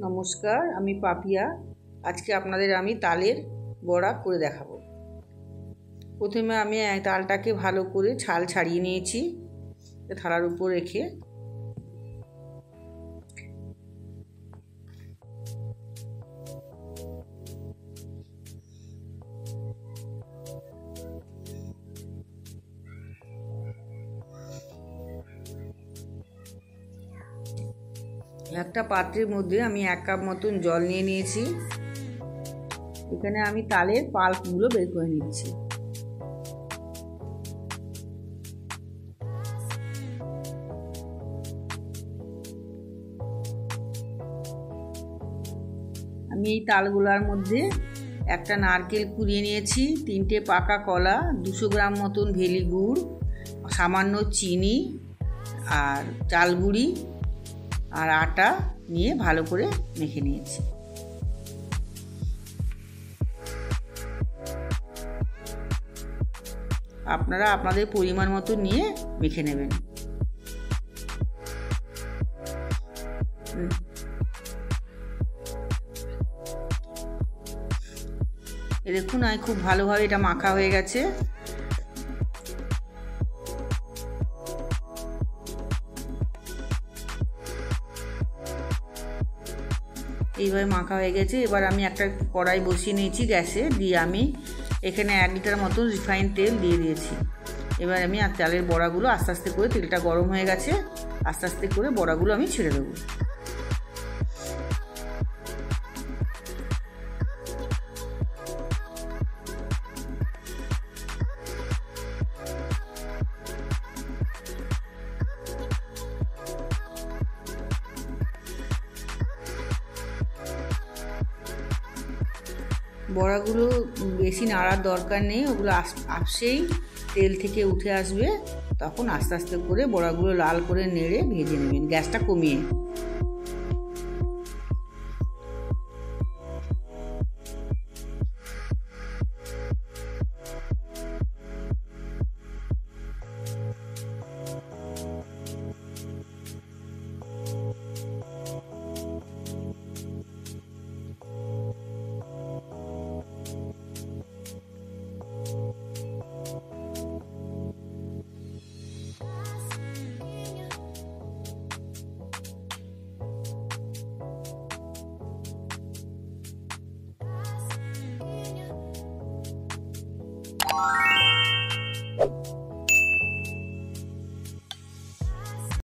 নমস্কার, আমি পাপিয়া। আজকে আপনাদের আমি তালের বড়া করে দেখাবো। প্রথমে আমি তালটাকে ভালো করে ছাল ছাড়িয়ে নিয়েছি থালার উপর রেখে। একটা পাত্রের মধ্যে আমি 1 কাপ মতন জল নিয়ে নিয়েছি। এখানে আমি তালের পাল্পগুলো বের করে নিচ্ছি। আমি এই তালগুলোর মধ্যে একটা নারকেল কুড়িয়ে নিয়েছি, 3টে পাকা কলা, 200 গ্রাম মতন ভেলি গুড়, সামান্য চিনি আর চাল গুঁড়ি আর আটা নিয়ে ভালো করে মেখে নিয়েছি। আপনারা আপনাদের পরিমাণ মতো নিয়ে মেখে নেবেন। দেখুন খুব ভালোভাবে এটা মাখা হয়ে গেছে। এইভাবে মাখা হয়ে গেছে। এবার আমি একটা কড়াই বসিয়ে নিয়েছি গ্যাসে, দিয়ে আমি এখানে 1 লিটার মতন রিফাইন তেল দিয়ে দিয়েছি। এবার আমি চালের বড়াগুলো আস্তে আস্তে করে, তেলটা গরম হয়ে গেছে, আস্তে আস্তে করে বড়াগুলো আমি ছেড়ে দেবো। বড়াগুলো বেশি নাড়ার দরকার নেই, ওগুলো আপসেই তেল থেকে উঠে আসবে। তখন আস্তে আস্তে করে বড়াগুলো লাল করে নেড়ে ভেজে নেবেন, গ্যাসটা কমিয়ে।